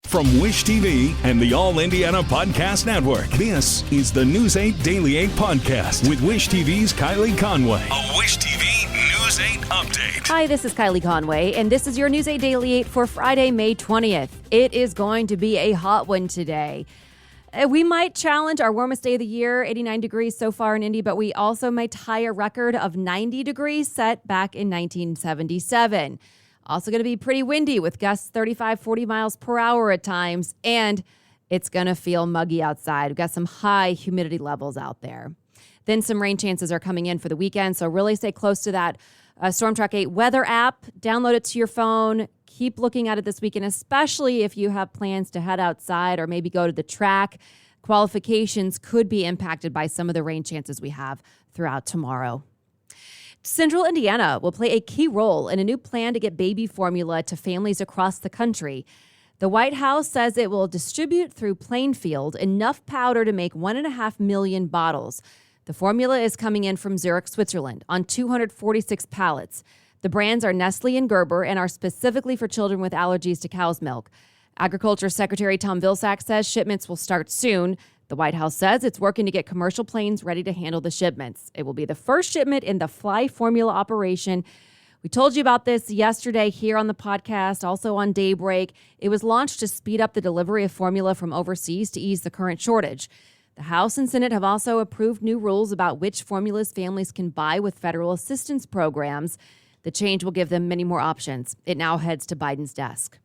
From Wish TV and the All Indiana Podcast Network, this is the News 8 Daily 8 Podcast with Wish TV's Kylie Conway. A Wish TV News 8 update. Hi, this is Kylie Conway, and this is your News 8 Daily 8 for Friday, May 20th. It is going to be a hot one today. We might challenge our warmest day of the year, 89 degrees so far in Indy, but we also might tie a record of 90 degrees set back in 1977. Also going to be pretty windy with gusts 35, 40 miles per hour at times, and it's going to feel muggy outside. We've got some high humidity levels out there. Then some rain chances are coming in for the weekend, so really stay close to that Storm Track 8 weather app. Download it to your phone. Keep looking at it this weekend, especially if you have plans to head outside or maybe go to the track. Qualifications could be impacted by some of the rain chances we have throughout tomorrow. Central Indiana will play a key role in a new plan to get baby formula to families across the country. The White House says it will distribute through Plainfield enough powder to make 1.5 million bottles. The formula is coming in from Zurich, Switzerland, on 246 pallets. The brands are Nestle and Gerber and are specifically for children with allergies to cow's milk. Agriculture Secretary Tom Vilsack says shipments will start soon. The White House says it's working to get commercial planes ready to handle the shipments. It will be the first shipment in the Fly Formula operation. We told you about this yesterday here on the podcast, also on Daybreak. It was launched to speed up the delivery of formula from overseas to ease the current shortage. The House and Senate have also approved new rules about which formulas families can buy with federal assistance programs. The change will give them many more options. It now heads to Biden's desk.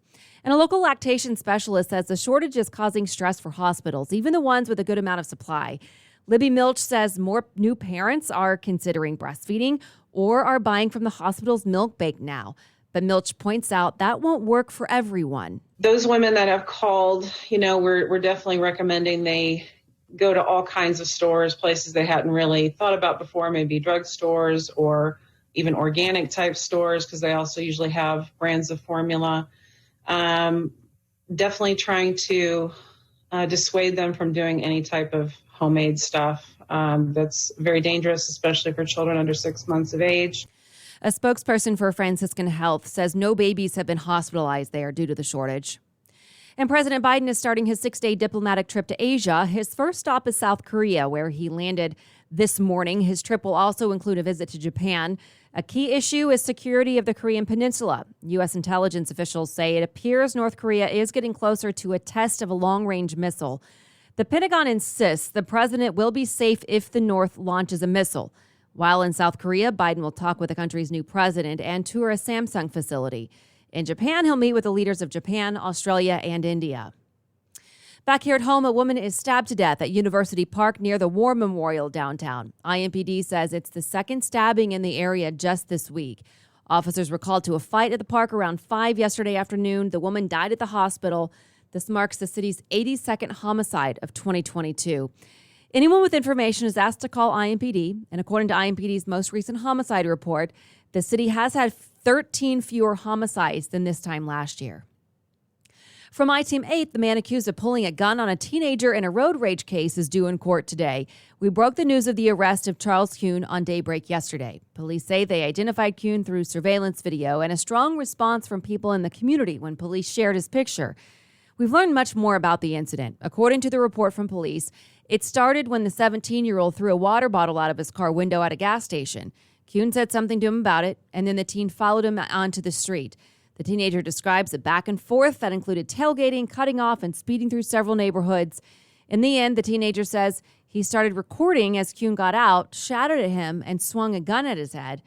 And a local lactation specialist says the shortage is causing stress for hospitals, even the ones with a good amount of supply. Libby Milch says more new parents are considering breastfeeding or are buying from the hospital's milk bank now. But Milch points out that won't work for everyone. Those women that have called, we're definitely recommending they go to all kinds of stores, places they hadn't really thought about before, maybe drugstores or even organic type stores, because they also usually have brands of formula. Definitely trying to dissuade them from doing any type of homemade stuff. That's very dangerous, especially for children under 6 months of age. A spokesperson for Franciscan Health says no babies have been hospitalized there due to the shortage. And President Biden is starting his 6-day diplomatic trip to Asia. His first stop is South Korea, where he landed this morning. His trip will also include a visit to Japan. A key issue is security of the Korean Peninsula. U.S. intelligence officials say it appears North Korea is getting closer to a test of a long-range missile. The Pentagon insists the president will be safe if the North launches a missile. While in South Korea, Biden will talk with the country's new president and tour a Samsung facility. In Japan, he'll meet with the leaders of Japan, Australia, and India. Back here at home, a woman is stabbed to death at University Park near the War Memorial downtown. IMPD says it's the second stabbing in the area just this week. Officers were called to a fight at the park around 5 yesterday afternoon. The woman died at the hospital. This marks the city's 82nd homicide of 2022. Anyone with information is asked to call IMPD, and according to IMPD's most recent homicide report, the city has had 13 fewer homicides than this time last year. From iTeam 8, the man accused of pulling a gun on a teenager in a road rage case is due in court today. We broke the news of the arrest of Charles Kuhn on Daybreak yesterday. Police say they identified Kuhn through surveillance video and a strong response from people in the community when police shared his picture. We've learned much more about the incident. According to the report from police, it started when the 17-year-old threw a water bottle out of his car window at a gas station. Kuhn said something to him about it, and then the teen followed him onto the street. The teenager describes a back and forth that included tailgating, cutting off, and speeding through several neighborhoods. In the end, the teenager says he started recording as Kuhn got out, shouted at him, and swung a gun at his head.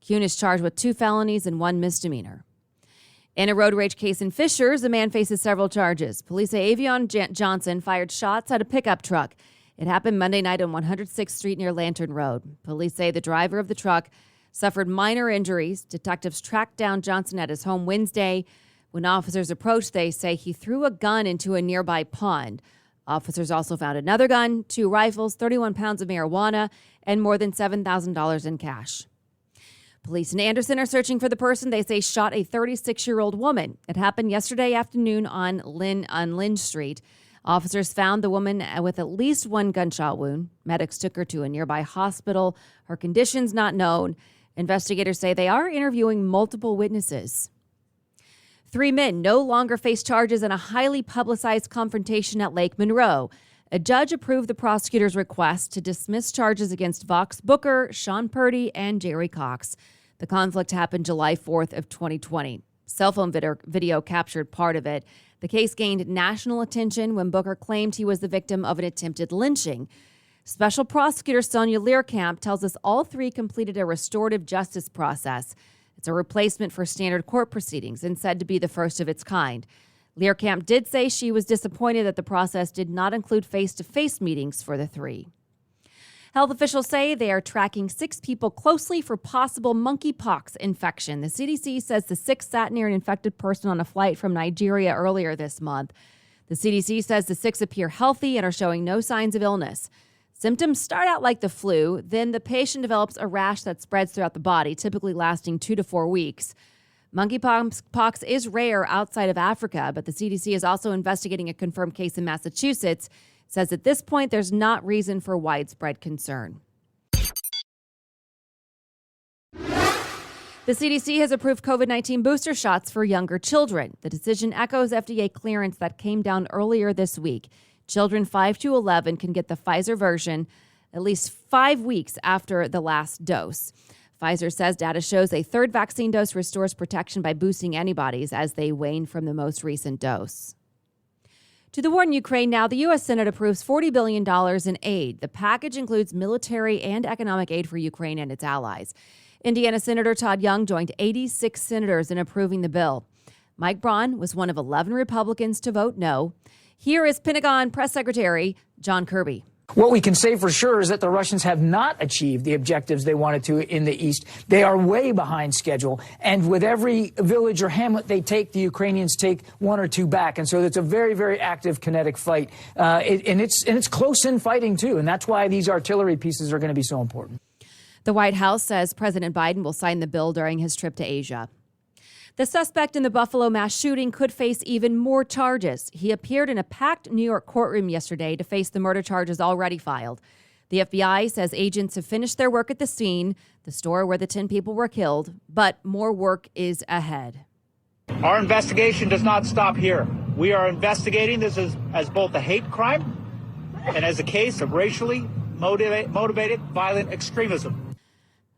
Kuhn is charged with 2 felonies and 1 misdemeanor. In a road rage case in Fishers, a man faces several charges. Police say Avion Johnson fired shots at a pickup truck. It happened Monday night on 106th Street near Lantern Road. Police say the driver of the truck suffered minor injuries. Detectives tracked down Johnson at his home Wednesday. When officers approached, they say he threw a gun into a nearby pond. Officers also found another gun, 2 rifles, 31 pounds of marijuana, and more than $7,000 in cash. Police in Anderson are searching for the person they say shot a 36-year-old woman. It happened yesterday afternoon on Lynn Street. Officers found the woman with at least 1 gunshot wound. Medics took her to a nearby hospital. Her condition's not known. Investigators say they are interviewing multiple witnesses. 3 men no longer face charges in a highly publicized confrontation at Lake Monroe. A judge approved the prosecutor's request to dismiss charges against Vox Booker, Sean Purdy, and Jerry Cox. The conflict happened July 4th of 2020. Cell phone video captured part of it. The case gained national attention when Booker claimed he was the victim of an attempted lynching. Special prosecutor Sonia Learkamp tells us all 3 completed a restorative justice process. It's a replacement for standard court proceedings and said to be the first of its kind. Learkamp did say she was disappointed that the process did not include face-to-face meetings for the 3. Health officials say they are tracking 6 people closely for possible monkeypox infection. The CDC says the 6 sat near an infected person on a flight from Nigeria earlier this month. The CDC says the 6 appear healthy and are showing no signs of illness. Symptoms start out like the flu, then the patient develops a rash that spreads throughout the body, typically lasting 2 to 4 weeks. Monkeypox is rare outside of Africa, but the CDC is also investigating a confirmed case in Massachusetts. It says at this point, there's not reason for widespread concern. The CDC has approved COVID-19 booster shots for younger children. The decision echoes FDA clearance that came down earlier this week. Children 5 to 11 can get the Pfizer version at least 5 weeks after the last dose. Pfizer says data shows a 3rd vaccine dose restores protection by boosting antibodies as they wane from the most recent dose. To the war in Ukraine now, the U.S. Senate approves $40 billion in aid. The package includes military and economic aid for Ukraine and its allies. Indiana Senator Todd Young joined 86 senators in approving the bill. Mike Braun was one of 11 Republicans to vote no. Here is Pentagon Press Secretary John Kirby. What we can say for sure is that the Russians have not achieved the objectives they wanted to in the east. They are way behind schedule. And with every village or hamlet they take, the Ukrainians take 1 or 2 back. And so it's a very, very active, kinetic fight. And it's close-in fighting, too. And that's why these artillery pieces are going to be so important. The White House says President Biden will sign the bill during his trip to Asia. The suspect in the Buffalo mass shooting could face even more charges. He appeared in a packed New York courtroom yesterday to face the murder charges already filed. The FBI says agents have finished their work at the scene, the store where the 10 people were killed, but more work is ahead. Our investigation does not stop here. We are investigating this as both a hate crime and as a case of racially motivated violent extremism.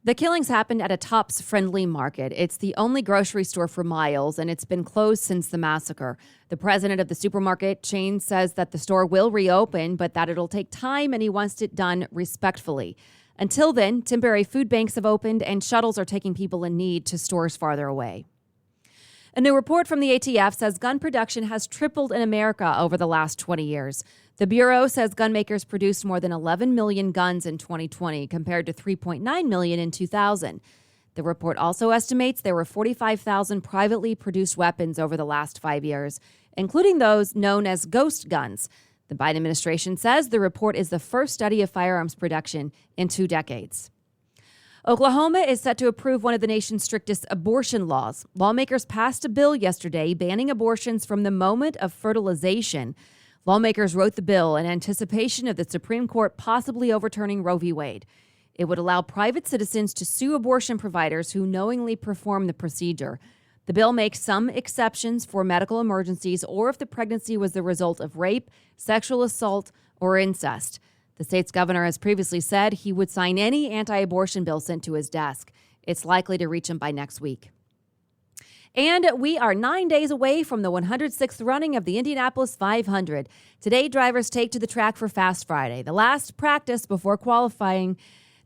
The killings happened at a Tops Friendly Market. It's the only grocery store for miles, and it's been closed since the massacre. The president of the supermarket chain says that the store will reopen, but that it'll take time, and he wants it done respectfully. Until then, temporary food banks have opened, and shuttles are taking people in need to stores farther away. A new report from the ATF says gun production has tripled in America over the last 20 years. The Bureau says gun makers produced more than 11 million guns in 2020 compared to 3.9 million in 2000. The report also estimates there were 45,000 privately produced weapons over the last 5 years, including those known as ghost guns. The Biden administration says the report is the first study of firearms production in 2 decades. Oklahoma is set to approve one of the nation's strictest abortion laws. Lawmakers passed a bill yesterday banning abortions from the moment of fertilization. Lawmakers wrote the bill in anticipation of the Supreme Court possibly overturning Roe v. Wade. It would allow private citizens to sue abortion providers who knowingly perform the procedure. The bill makes some exceptions for medical emergencies or if the pregnancy was the result of rape, sexual assault, or incest. The state's governor has previously said he would sign any anti-abortion bill sent to his desk. It's likely to reach him by next week. And we are 9 days away from the 106th running of the Indianapolis 500. Today, drivers take to the track for Fast Friday, the last practice before qualifying.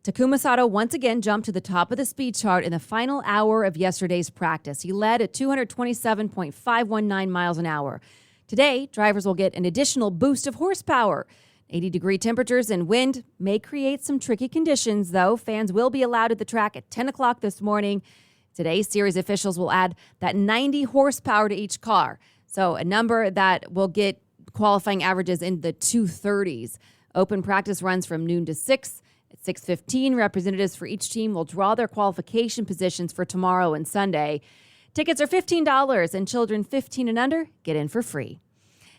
Takuma Sato once again jumped to the top of the speed chart in the final hour of yesterday's practice. He led at 227.519 miles an hour. Today, drivers will get an additional boost of horsepower. 80-degree temperatures and wind may create some tricky conditions, though. Fans will be allowed at the track at 10 o'clock this morning. Today, series officials will add that 90 horsepower to each car, so a number that will get qualifying averages in the 230s. Open practice runs from noon to 6. At 6:15, representatives for each team will draw their qualification positions for tomorrow and Sunday. Tickets are $15, and children 15 and under get in for free.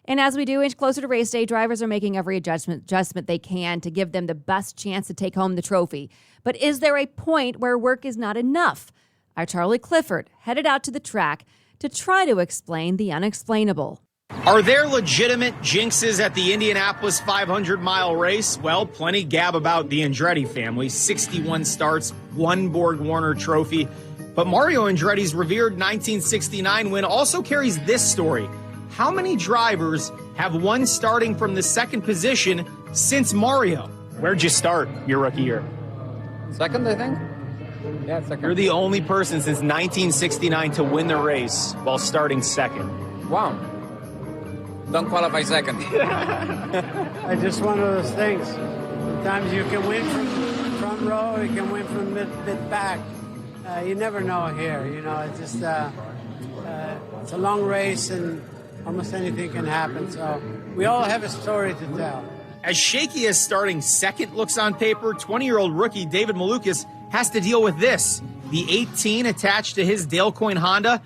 And as we do inch closer to race day, drivers are making every adjustment they can to give them the best chance to take home the trophy. But is there a point where work is not enough? Our Charlie Clifford headed out to the track to try to explain the unexplainable. Are there legitimate jinxes at the Indianapolis 500-mile race? Well, plenty gab about the Andretti family. 61 starts, 1 Borg Warner trophy. But Mario Andretti's revered 1969 win also carries this story. How many drivers have won starting from the second position since Mario? Where'd you start your rookie year? Second, I think. Yeah, second. You're the only person since 1969 to win the race while starting second. Wow. Don't qualify second. It's just one of those things. Sometimes you can win from front row, you can win from mid back. You never know here. You know, it's just it's a long race and almost anything can happen. So we all have a story to tell. As shaky as starting second looks on paper, 20-year-old rookie David Malukas has to deal with this. The 18 attached to his Dalecoin Honda.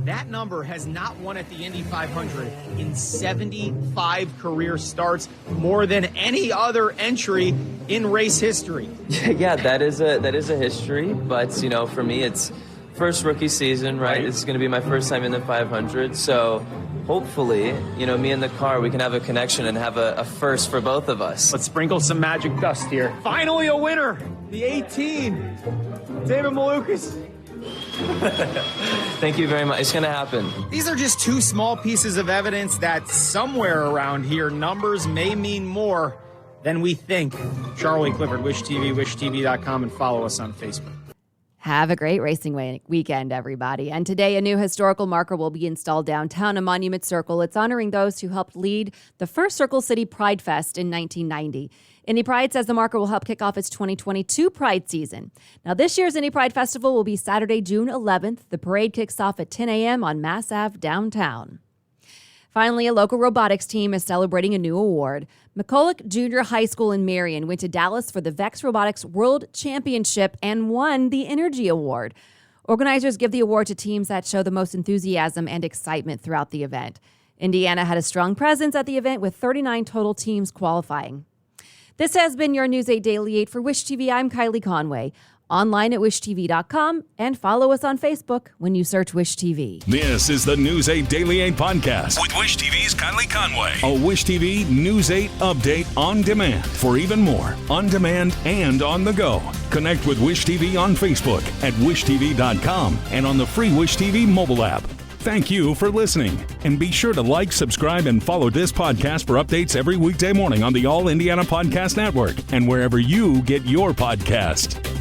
That number has not won at the Indy 500 in 75 career starts, more than any other entry in race history. Yeah, that is a history, but you know, for me, it's first rookie season, right? It's going to be my first time in the 500, so hopefully, you know, me and the car, we can have a connection and have a first for both of us. Let's sprinkle some magic dust here. Finally a winner, the 18, David Malukas. Thank you very much. It's going to happen. These are just 2 small pieces of evidence that somewhere around here, numbers may mean more than we think. Charlie Clifford, Wish TV, wishtv.com, and follow us on Facebook. Have a great racing weekend, everybody. And today, a new historical marker will be installed downtown on Monument Circle. It's honoring those who helped lead the first Circle City Pride Fest in 1990. Indy Pride says the marker will help kick off its 2022 Pride season. Now, this year's Indy Pride Festival will be Saturday, June 11th. The parade kicks off at 10 a.m. on Mass Ave downtown. Finally, a local robotics team is celebrating a new award. McCulloch Junior High School in Marion went to Dallas for the VEX Robotics World Championship and won the Energy Award. Organizers give the award to teams that show the most enthusiasm and excitement throughout the event. Indiana had a strong presence at the event with 39 total teams qualifying. This has been your News 8 Daily 8 for Wish TV. I'm Kylie Conway. Online at wishtv.com and follow us on Facebook when you search Wish TV. This is the News 8 Daily 8 podcast with Wish TV's Kylie Conway. A Wish TV News 8 update on demand. For even more, on demand and on the go. Connect with Wish TV on Facebook at wishtv.com and on the free Wish TV mobile app. Thank you for listening. And be sure to like, subscribe, and follow this podcast for updates every weekday morning on the All Indiana Podcast Network and wherever you get your podcast.